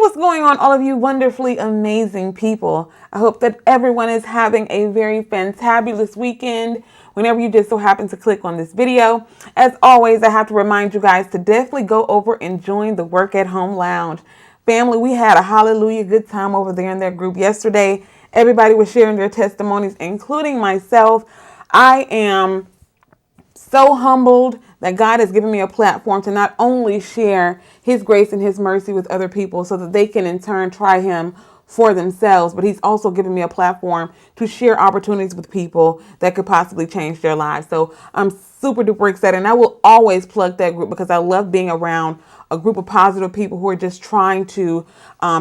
what's going on, all of you wonderfully amazing people? I hope that everyone is having a very fantabulous weekend whenever you just so happen to click on this video. As always, I have to remind you guys to definitely go over and join the Work at Home Lounge. Family, we had a hallelujah good time over there in that group yesterday. Everybody was sharing their testimonies, including myself. I am so humbled that God has given me a platform to not only share His grace and His mercy with other people so that they can in turn try Him for themselves, but He's also given me a platform to share opportunities with people that could possibly change their lives. So I'm super duper excited, and I will always plug that group because I love being around a group of positive people who are just trying to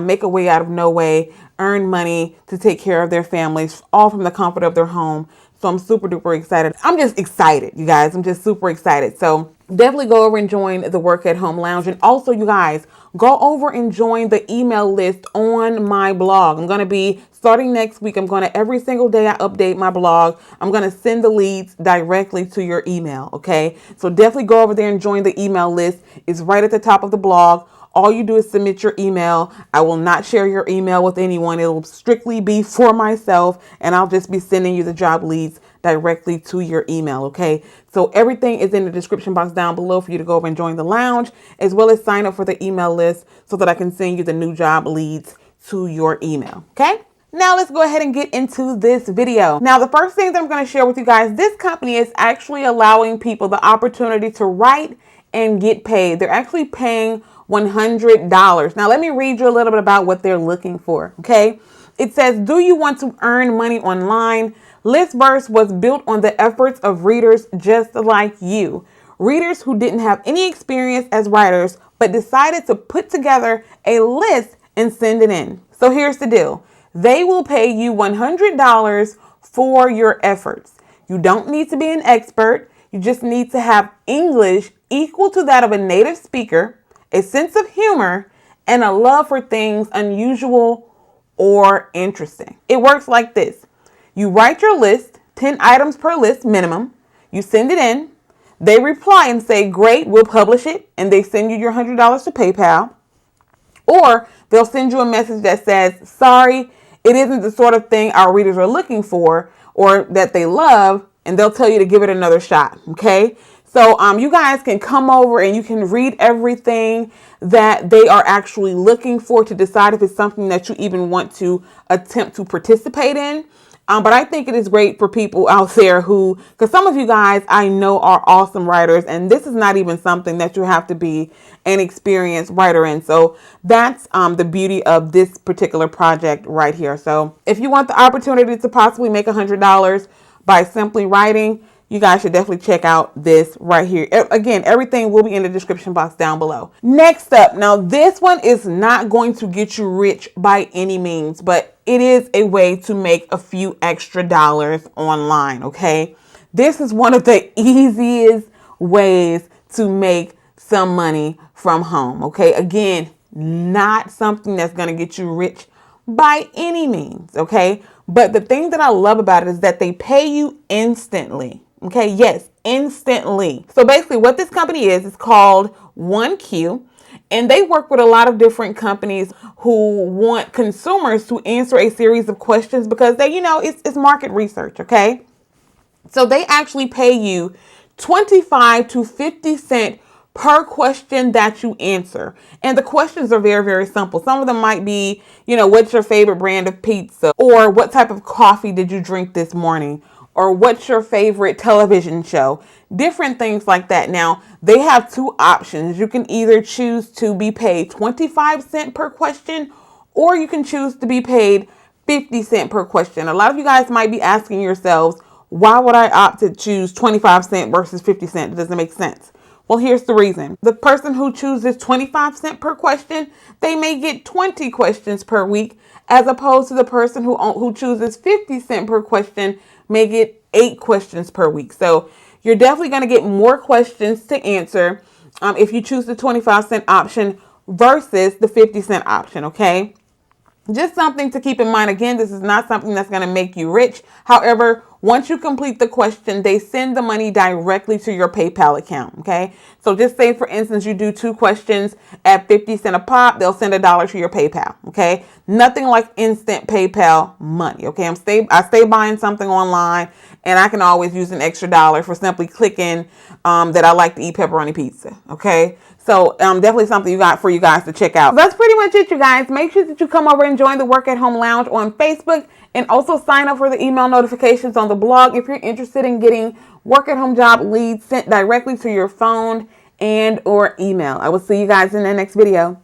make a way out of no way, earn money to take care of their families, all from the comfort of their home. So I'm super duper excited. I'm just excited, you guys. I'm just super excited. So definitely go over and join the Work at Home Lounge. And also, you guys, go over and join the email list on my blog. I'm going to be starting next week. I'm going to every single day I update my blog. I'm going to send the leads directly to your email. Okay. So definitely go over there and join the email list. It's right at the top of the blog. All you do is submit your email. I will not share your email with anyone. It will strictly be for myself, and I'll just be sending you the job leads directly to your email, okay? So everything is in the description box down below for you to go over and join the lounge, as well as sign up for the email list so that I can send you the new job leads to your email, okay? Now let's go ahead and get into this video. Now, the first thing that I'm going to share with you guys, this company is actually allowing people the opportunity to write and get paid. They're actually paying $100. Now, let me read you a little bit about what they're looking for, okay? It says, do you want to earn money online? Listverse was built on the efforts of readers just like you. Readers who didn't have any experience as writers, but decided to put together a list and send it in. So here's the deal. They will pay you $100 for your efforts. You don't need to be an expert. You just need to have English equal to that of a native speaker, a sense of humor, and a love for things unusual or interesting. It works like this. You write your list, 10 items per list minimum. You send it in. They reply and say, great, we'll publish it. And they send you your $100 to PayPal. Or they'll send you a message that says, sorry, it isn't the sort of thing our readers are looking for or that they love. And they'll tell you to give it another shot. Okay. So you guys can come over and you can read everything that they are actually looking for to decide if it's something that you even want to attempt to participate in. But I think it is great for people out there who, because some of you guys I know are awesome writers, and this is not even something that you have to be an experienced writer in. So that's the beauty of this particular project right here. So if you want the opportunity to possibly make $100 by simply writing, you guys should definitely check out this right here. Again, everything will be in the description box down below. Next up, now this one is not going to get you rich by any means, but it is a way to make a few extra dollars online, okay? This is one of the easiest ways to make some money from home, okay? Again, not something that's going to get you rich by any means, okay? But the thing that I love about it is that they pay you instantly. Okay, yes, instantly. So basically what this company is called 1Q, and they work with a lot of different companies who want consumers to answer a series of questions because they, it's market research, okay? So they actually pay you 25 to 50 cents per question that you answer. And the questions are very, very simple. Some of them might be, what's your favorite brand of pizza? Or what type of coffee did you drink this morning? Or what's your favorite television show? Different things like that. Now, they have two options. You can either choose to be paid 25 cents per question, or you can choose to be paid 50 cents per question. A lot of you guys might be asking yourselves, why would I opt to choose 25 cents versus 50 cents? It doesn't make sense. Well, here's the reason. The person who chooses 25 cents per question, they may get 20 questions per week, as opposed to the person who chooses 50 cents per question may get 8 questions per week. So you're definitely going to get more questions to answer if you choose the 25 cent option versus the 50 cent option, okay? Just something to keep in mind. Again, this is not something that's going to make you rich. However, Once you complete the question, they send the money directly to your PayPal account. Okay. So just say, for instance, you do 2 questions at 50 cents a pop, they'll send $1 to your PayPal. Okay. Nothing like instant PayPal money. Okay. I stay buying something online, and I can always use an extra $1 for simply clicking that I like to eat pepperoni pizza. Okay. So definitely something for you guys to check out. So that's pretty much it, you guys. Make sure that you come over and join the Work at Home Lounge on Facebook, and also sign up for the email notifications on the blog if you're interested in getting work at home job leads sent directly to your phone and or email. I will see you guys in the next video.